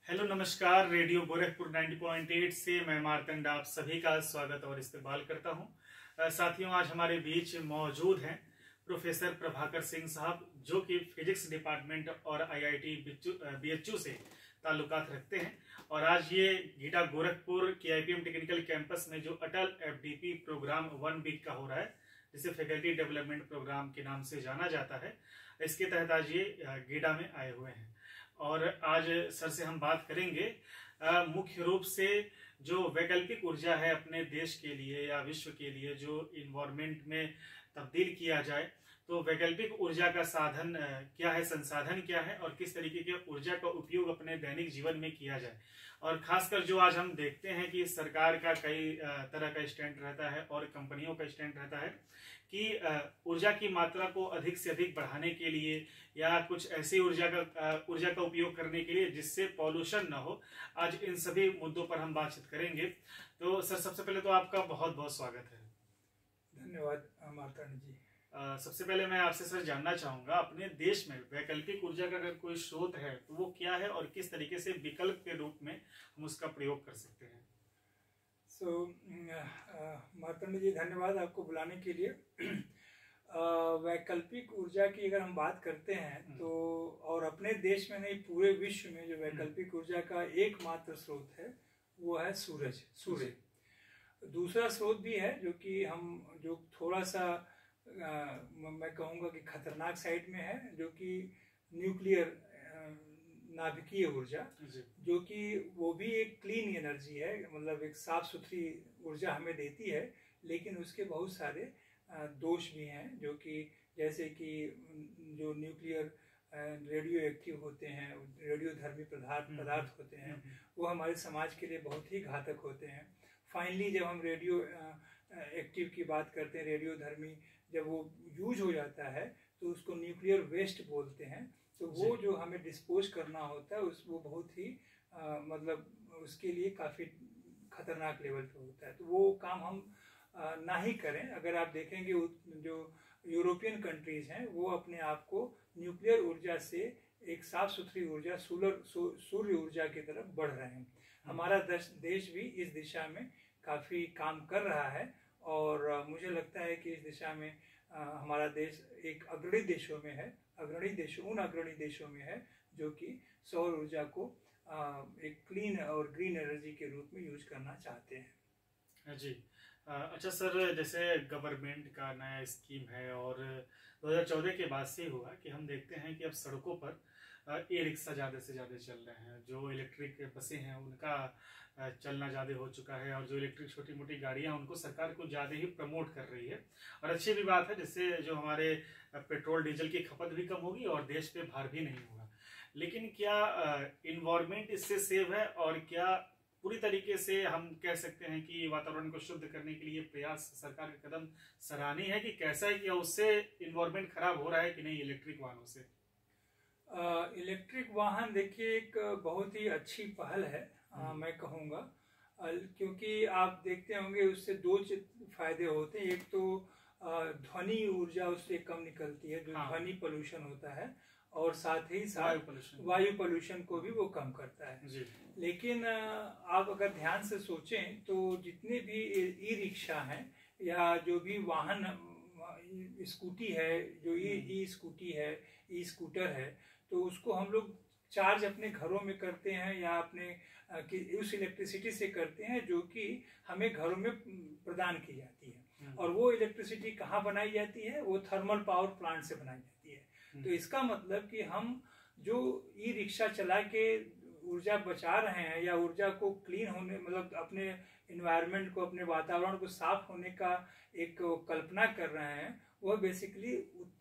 Hello नमस्कार। Radio Gorakhpur 90.8 से मैं मार्तंड आप सभी का स्वागत और इस्तेमाल करता हूं। साथियों, आज हमारे बीच मौजूद हैं प्रोफेसर प्रभाकर सिंह साहब, जो कि फिजिक्स डिपार्टमेंट और आईआईटी बीएचयू से ताल्लुकात रखते हैं। और आज ये गीटा गोरखपुर केआईपीएम टेक्निकल कैंपस में जो अटल एफडीपी प्रोग्राम 1 वीक का हो रहा है, जिसे फैकल्टी डेवलपमेंट प्रोग्राम के नाम से जाना जाता है, इसके तहत आज ये गीडा में आए हुए हैं। और आज सर से हम बात करेंगे मुख्य रूप से जो वैकल्पिक ऊर्जा है अपने देश के लिए या विश्व के लिए, जो इन्वायरमेंट में तब्दील किया जाए, तो वैकल्पिक ऊर्जा का साधन क्या है, संसाधन क्या है और किस तरीके की ऊर्जा का उपयोग अपने दैनिक जीवन में किया जाए। और खासकर जो आज हम देखते हैं कि सरकार का कई तरह का स्टैंड रहता है और कंपनियों का स्टैंड रहता है कि ऊर्जा की मात्रा को अधिक से अधिक बढ़ाने के लिए या कुछ ऐसी ऊर्जा का उपयोग करने के लिए जिससे पॉल्यूशन ना हो। आज इन सभी मुद्दों पर हम बातचीत करेंगे। तो सर, सबसे पहले तो आपका बहुत बहुत स्वागत है। धन्यवाद मार्तंड जी। सबसे पहले मैं आपसे सर जानना चाहूंगा, अपने देश में वैकल्पिक ऊर्जा का अगर कोई स्रोत है तो वो क्या है और किस तरीके से विकल्प के रूप में हम उसका प्रयोग कर सकते हैं। मार्तंड जी, धन्यवाद आपको बुलाने के लिए। वैकल्पिक ऊर्जा की अगर हम बात करते हैं तो, और अपने देश में नहीं पूरे विश्व में जो वैकल्पिक ऊर्जा का एकमात्र स्रोत है वो है सूर्य। दूसरा स्रोत भी है जो थोड़ा सा मैं कहूँगा कि खतरनाक साइड में है, जो कि न्यूक्लियर नाभिकीय ऊर्जा, जो कि वो भी एक क्लीन एनर्जी है, मतलब एक साफ सुथरी ऊर्जा हमें देती है, लेकिन उसके बहुत सारे दोष भी हैं, जो कि जैसे कि जो न्यूक्लियर रेडियो एक्टिव होते हैं, रेडियोधर्मी पदार्थ होते हैं, वो हमारे समाज के लिए बहुत ही घातक होते हैं। फाइनली जब हम रेडियो एक्टिव की बात करते हैं, रेडियोधर्मी, जब वो यूज हो जाता है तो उसको न्यूक्लियर वेस्ट बोलते हैं। तो वो जो हमें डिस्पोज करना होता है वो बहुत ही मतलब उसके लिए काफ़ी खतरनाक लेवल पे होता है। तो वो काम हम ना ही करें। अगर आप देखेंगे जो यूरोपियन कंट्रीज हैं वो अपने आप को न्यूक्लियर ऊर्जा से एक साफ सुथरी ऊर्जा सूर्य ऊर्जा की तरफ बढ़ रहे हैं। हमारा देश भी इस दिशा में काफ़ी काम कर रहा है और मुझे लगता है कि इस दिशा में हमारा देश एक अग्रणी देशों में है, उन अग्रणी देशों में है जो कि सौर ऊर्जा को एक क्लीन और ग्रीन एनर्जी के रूप में यूज करना चाहते हैं। जी, अच्छा सर, जैसे गवर्नमेंट का नया स्कीम है और 2014 के बाद से हुआ कि हम देखते हैं कि अब सड़कों पर ई रिक्शा ज़्यादा से ज़्यादा चल रहे हैं, जो इलेक्ट्रिक बसें हैं उनका चलना ज़्यादा हो चुका है और जो इलेक्ट्रिक छोटी मोटी गाड़ियां उनको सरकार को ज़्यादा ही प्रमोट कर रही है। और अच्छी भी बात है, जिससे जो हमारे पेट्रोल डीजल की खपत भी कम होगी और देश पे भार भी नहीं होगा। लेकिन क्या इन्वायरमेंट इससे सेव है और क्या पूरी तरीके से हम कह सकते हैं कि वातावरण को शुद्ध करने के लिए प्रयास सरकार का कदम सराहनीय है, कि कैसा है कि उससे इन्वायरमेंट खराब हो रहा है कि नहीं इलेक्ट्रिक वाहनों से? इलेक्ट्रिक वाहन देखिए एक बहुत ही अच्छी पहल है, मैं कहूँगा, क्योंकि आप देखते होंगे उससे दो फायदे होते हैं। एक तो ध्वनि ऊर्जा उससे कम निकलती है, जो ध्वनि पोल्यूशन होता है, और साथ ही साथ वायु पोल्यूशन को भी वो कम करता है। लेकिन आप अगर ध्यान से सोचें तो जितने भी ई रिक्शा हैं या जो भी वाहन, स्कूटी है, जो ई स्कूटी है, ई स्कूटर है, तो उसको हम लोग चार्ज अपने घरों में करते हैं या अपने उस इलेक्ट्रिसिटी से करते हैं जो कि हमें घरों में प्रदान की जाती है। और वो इलेक्ट्रिसिटी कहाँ बनाई जाती है? वो थर्मल पावर प्लांट से बनाई जाती है। तो इसका मतलब कि हम जो ई रिक्शा चला के ऊर्जा बचा रहे हैं या ऊर्जा को क्लीन होने, मतलब अपने इन्वायरमेंट को, अपने वातावरण को साफ होने का एक कल्पना कर रहे हैं, वह बेसिकली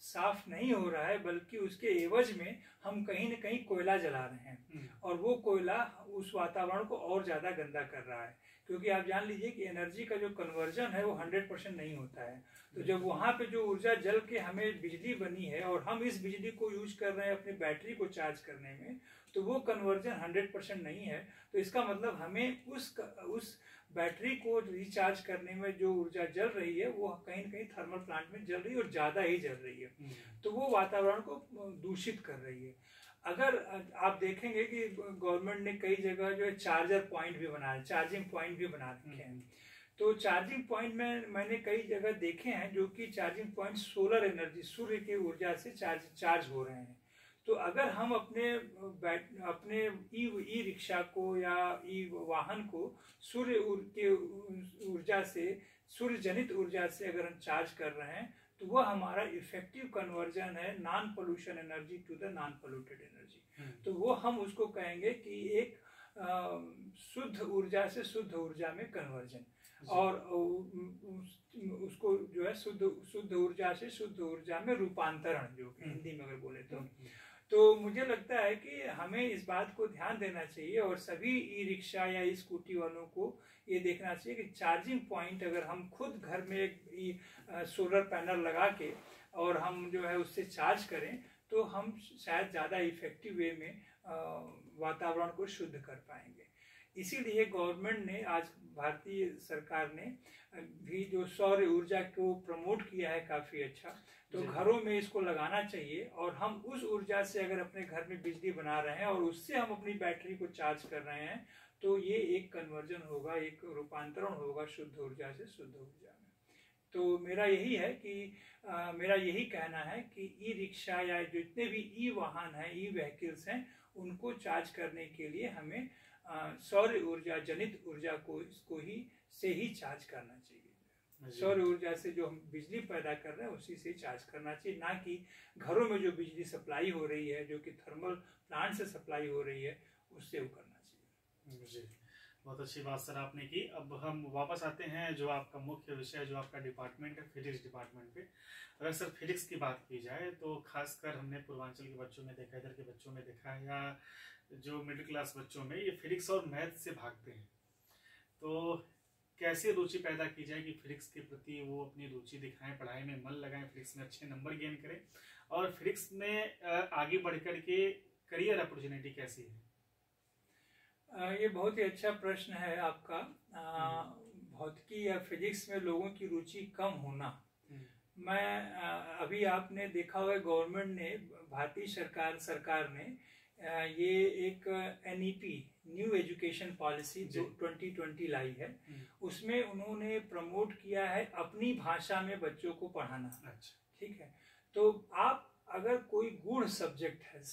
साफ नहीं हो रहा है, बल्कि उसके एवज में हम कहीं न कहीं कोयला जला रहे हैं और वो कोयला उस वातावरण को और ज्यादा गंदा कर रहा है। क्योंकि आप जान लीजिए कि एनर्जी का जो कन्वर्जन है वो 100% नहीं होता है। तो जब वहाँ पे जो ऊर्जा जल के हमें बिजली बनी है और हम इस बिजली को यूज कर रहे हैं अपनी बैटरी को चार्ज करने में, तो वो कन्वर्जन 100% नहीं है। तो इसका मतलब हमें उस बैटरी को रिचार्ज करने में जो ऊर्जा जल रही है वो कहीं न कहीं थर्मल प्लांट में जल रही है और ज्यादा ही जल रही है, तो वो वातावरण को दूषित कर रही है। अगर आप देखेंगे कि गवर्नमेंट ने कई जगह जो है चार्जर पॉइंट भी बनाए, चार्जिंग पॉइंट भी बना रखे हैं। तो चार्जिंग पॉइंट में मैंने कई जगह देखे हैं जो कि चार्जिंग पॉइंट सोलर एनर्जी, सूर्य की ऊर्जा से चार्ज हो रहे हैं। तो अगर हम अपने ई रिक्शा को या ई वाहन को सूर्य के ऊर्जा से, सूर्य जनित ऊर्जा से अगर हम चार्ज कर रहे हैं तो वह हमारा इफेक्टिव कन्वर्जन है non pollution energy to the non polluted energy. तो वो हम उसको कहेंगे कि एक शुद्ध ऊर्जा से शुद्ध ऊर्जा में कन्वर्जन, और उसको जो है शुद्ध ऊर्जा से शुद्ध ऊर्जा में रूपांतरण, जो हिंदी में अगर बोले तो मुझे लगता है कि हमें इस बात को ध्यान देना चाहिए और सभी ई रिक्शा या ई स्कूटी वालों को ये देखना चाहिए कि चार्जिंग पॉइंट अगर हम खुद घर में एक सोलर पैनल लगा के और हम जो है उससे चार्ज करें तो हम शायद ज़्यादा इफेक्टिव वे में वातावरण को शुद्ध कर पाएंगे। इसीलिए गवर्नमेंट ने, आज भारतीय सरकार ने भी जो सौर ऊर्जा को प्रमोट किया है काफ़ी अच्छा, तो घरों में इसको लगाना चाहिए। और हम उस ऊर्जा से अगर अपने घर में बिजली बना रहे हैं और उससे हम अपनी बैटरी को चार्ज कर रहे हैं तो ये एक कन्वर्जन होगा, एक रूपांतरण होगा शुद्ध ऊर्जा से शुद्ध ऊर्जा में। तो मेरा यही है कि मेरा यही कहना है कि ई रिक्शा या जितने भी ई वाहन हैं, ई व्हीकल्स हैं, उनको चार्ज करने के लिए हमें सौर ऊर्जा जनित ऊर्जा को से ही चार्ज करना चाहिए। सौर ऊर्जा से जो हम बिजली पैदा कर रहे हैं उसी से चार्ज करना चाहिए, ना कि घरों में जो बिजली सप्लाई हो रही है, जो कि थर्मल प्लांट से सप्लाई हो रही है, उससे वो करना चाहिए। जी, बहुत अच्छी बात सर आपने की। अब हम वापस आते हैं जो आपका मुख्य विषय, जो आपका डिपार्टमेंट है, फिजिक्स डिपार्टमेंट पे। अगर सर फिजिक्स की बात की जाए तो खासकर हमने पूर्वांचल के बच्चों में देखा, इधर के बच्चों में देखा है, या जो मिडिल क्लास बच्चों में, ये फिजिक्स और मैथ से भागते हैं। तो कैसे रुचि पैदा की जाए कि फिजिक्स के प्रति वो अपनी रुचि दिखाएं, पढ़ाई में मन लगाएं, फिजिक्स में अच्छे नंबर गेन करें, और फिजिक्स में आगे बढ़ कर के करियर अपॉर्चुनिटी कैसी है? ये बहुत ही अच्छा प्रश्न है आपका। भौतिकी या फिजिक्स में लोगों की रुचि कम होना, मैं अभी आपने देखा होगा गवर्नमेंट ने, भारतीय सरकार ने ये एक NEP न्यू एजुकेशन पॉलिसी जो 2020 लाई है, उसमें उन्होंने प्रमोट किया है अपनी भाषा में बच्चों को पढ़ाना। अच्छा, ठीक है। तो आप अगर कोई गूढ़ सब्जेक्ट है,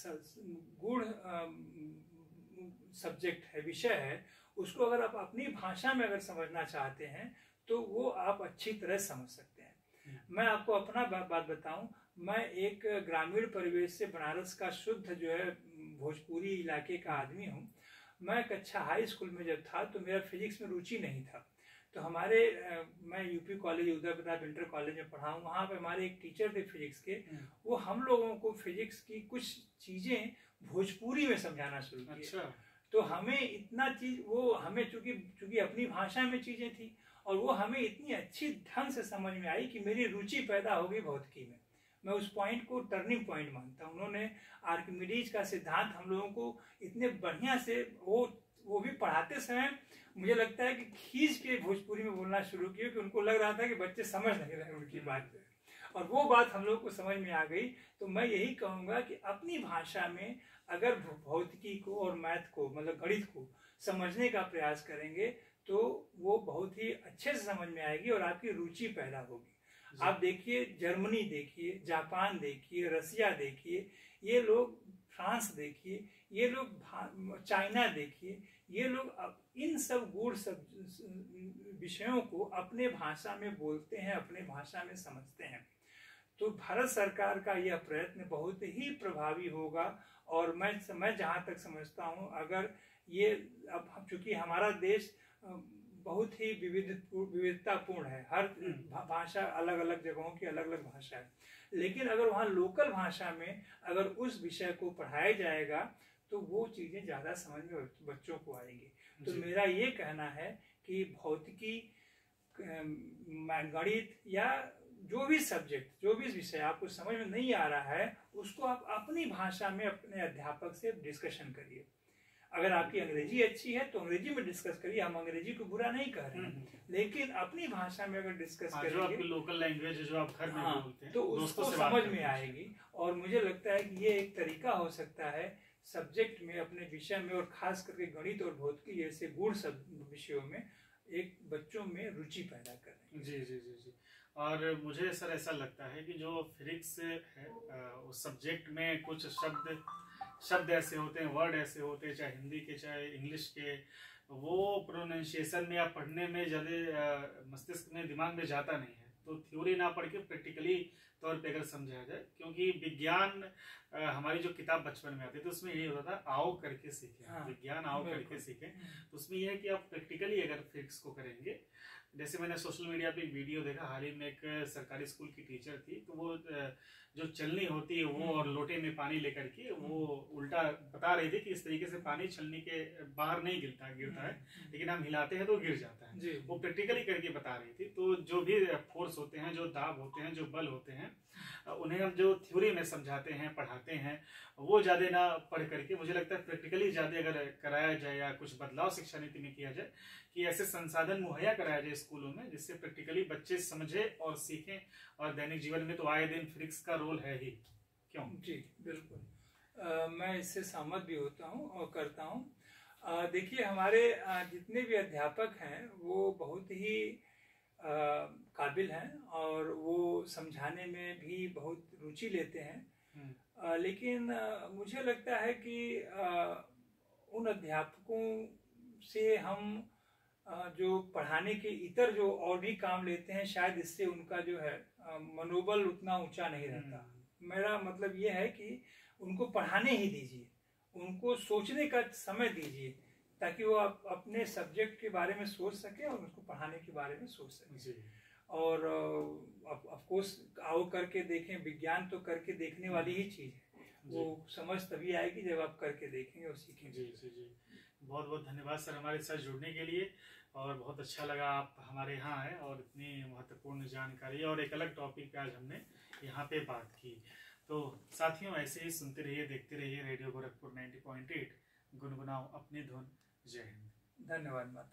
सब्जेक्ट है, विषय है, उसको अगर आप अपनी भाषा में अगर समझना चाहते हैं तो वो आप अच्छी तरह समझ सकते हैं। मैं आपको अपना बात बताऊं, मैं एक ग्रामीण परिवेश से, बनारस का शुद्ध जो है भोजपुरी इलाके का आदमी हूं। मैं कक्षा हाई स्कूल में जब था तो मेरा फिजिक्स में रुचि नहीं था। तो मैं UP college, Uday Pratap inter college में पढ़ा हूँ। वहाँ पे हमारे एक टीचर थे फिजिक्स के, वो हम लोगों को फिजिक्स की कुछ चीजें भोजपुरी में समझाना शुरू किए। अच्छा। तो हमें इतना चीज, वो हमें चूंकि अपनी भाषा में चीजें थी और वो हमें इतनी अच्छी ढंग से समझ में आई कि मेरी रुचि पैदा हो गई भौतिकी में। मैं उस पॉइंट को टर्निंग पॉइंट मानता हूँ। उन्होंने आर्किमिडीज का सिद्धांत हम लोगों को इतने बढ़िया से, वो भी पढ़ाते समय मुझे लगता है कि खींच के भोजपुरी में बोलना शुरू किया, कि उनको लग रहा था कि बच्चे समझ नहीं रहे उनकी बात, और वो बात हम लोग को समझ में आ गई। तो मैं यही कहूँगा कि अपनी भाषा में अगर भौतिकी को और मैथ को, मतलब गणित को समझने का प्रयास करेंगे तो वो बहुत ही अच्छे से समझ में आएगी और आपकी रुचि पैदा होगी। आप देखिए, जर्मनी देखिए, जापान देखिए, रसिया देखिए, ये लोग, फ्रांस देखिए, ये लोग, चाइना देखिए, ये लोग इन सब गूढ़ विषयों को अपने भाषा में बोलते हैं, अपने भाषा में समझते हैं। तो भारत सरकार का यह प्रयत्न बहुत ही प्रभावी होगा। और मैं जहाँ तक समझता हूँ, अगर ये, अब चूंकि हमारा देश बहुत ही विविधतापूर्ण है, हर भाषा, अलग अलग जगहों की अलग अलग भाषा है, लेकिन अगर वहाँ लोकल भाषा में अगर उस विषय को पढ़ाया जाएगा तो वो चीज़ें ज़्यादा समझ में बच्चों को आएंगी। तो मेरा ये कहना है कि भौतिकी, गणित या जो भी सब्जेक्ट, जो भी विषय आपको समझ में नहीं आ रहा है, उसको आप अपनी भाषा में अपने अध्यापक से डिस्कशन करिए। अगर आपकी अंग्रेजी अच्छी है तो अंग्रेजी में डिस्कस करिए, हम अंग्रेजी को बुरा नहीं कह रहे हैं, लेकिन अपनी भाषा में अगर डिस्कस जो करेंगे, आपकी लोकल लैंग्वेज है जो आप घर में बोलते हैं, तो उसको समझ में आएगी। और मुझे लगता है कि ये एक तरीका हो सकता है सब्जेक्ट में, अपने विषय में, और खास करके गणित और भौतिकी जैसे गूढ़ विषयों में एक बच्चों में रुचि पैदा करें। जी जी जी जी। और मुझे सर ऐसा लगता है कि जो फिजिक्स है उस सब्जेक्ट में कुछ शब्द ऐसे होते हैं, वर्ड ऐसे होते हैं, चाहे हिंदी के चाहे इंग्लिश के, वो प्रोनाउंसिएशन में या पढ़ने में ज़्यादा मस्तिष्क में, दिमाग में जाता नहीं है। तो थ्योरी ना पढ़ के प्रैक्टिकली तौर पे अगर समझाया जाए, क्योंकि विज्ञान हमारी जो किताब बचपन में आती थी उसमें यही होता था, आओ करके सीखें। हाँ, विज्ञान आओ करके सीखें। तो उसमें यह है कि आप प्रैक्टिकली अगर फिजिक्स को करेंगे, जैसे मैंने सोशल मीडिया पे एक वीडियो देखा हाल ही में, एक सरकारी स्कूल की टीचर थी, तो वो जो चलनी होती है वो और लोटे में पानी लेकर के वो उल्टा बता रही थी कि इस तरीके से पानी छलनी के बाहर नहीं गिरता है, लेकिन हम हिलाते हैं तो गिर जाता है। वो प्रैक्टिकली करके बता रही थी। तो जो भी फोर्स होते हैं, जो दाब होते हैं, जो बल होते हैं, उन्हें हम जो थ्योरी में समझाते हैं, पढ़ाते हैं, वो ज्यादा ना पढ़ करके मुझे लगता है प्रैक्टिकली ज्यादा अगर कराया जाए या कुछ बदलाव शिक्षा नीति में किया जाए कि ऐसे संसाधन मुहैया कराया जाए स्कूलों में, जिससे प्रैक्टिकली बच्चे समझे और सीखें। और दैनिक जीवन में तो आए दिन फिजिक्स का रोल है ही। क्यों? जी बिल्कुल, मैं इससे सहमत भी होता हूँ और करता हूँ। देखिए, हमारे जितने भी अध्यापक हैं वो बहुत ही काबिल हैं और वो समझाने में भी बहुत रुचि लेते हैं। लेकिन मुझे लगता है कि उन अध्यापकों से हम जो पढ़ाने के इतर जो और भी काम लेते हैं, शायद इससे उनका जो है मनोबल उतना ऊंचा नहीं रहता। मेरा मतलब ये है कि उनको पढ़ाने ही दीजिए, उनको सोचने का समय दीजिए, ताकि वो अपने सब्जेक्ट के बारे में सोच सके और उसको पढ़ाने के बारे में सोच सके। और ऑफ कोर्स आओ करके देखें, विज्ञान तो करके देखने वाली ही चीज है, वो समझ तभी आएगी जब आप करके देखेंगे और सीखेंगे। जी जी जी, बहुत बहुत धन्यवाद सर हमारे साथ जुड़ने के लिए, और बहुत अच्छा लगा आप हमारे यहाँ आए और इतनी महत्वपूर्ण जानकारी और एक अलग टॉपिक पे आज हमने यहाँ पे बात की। तो साथियों, ऐसे ही सुनते रहिए, देखते रहिए रेडियो गोरखपुर 90.8, गुनगुनाओ अपनी धुन। जय हिंद। धन्यवाद।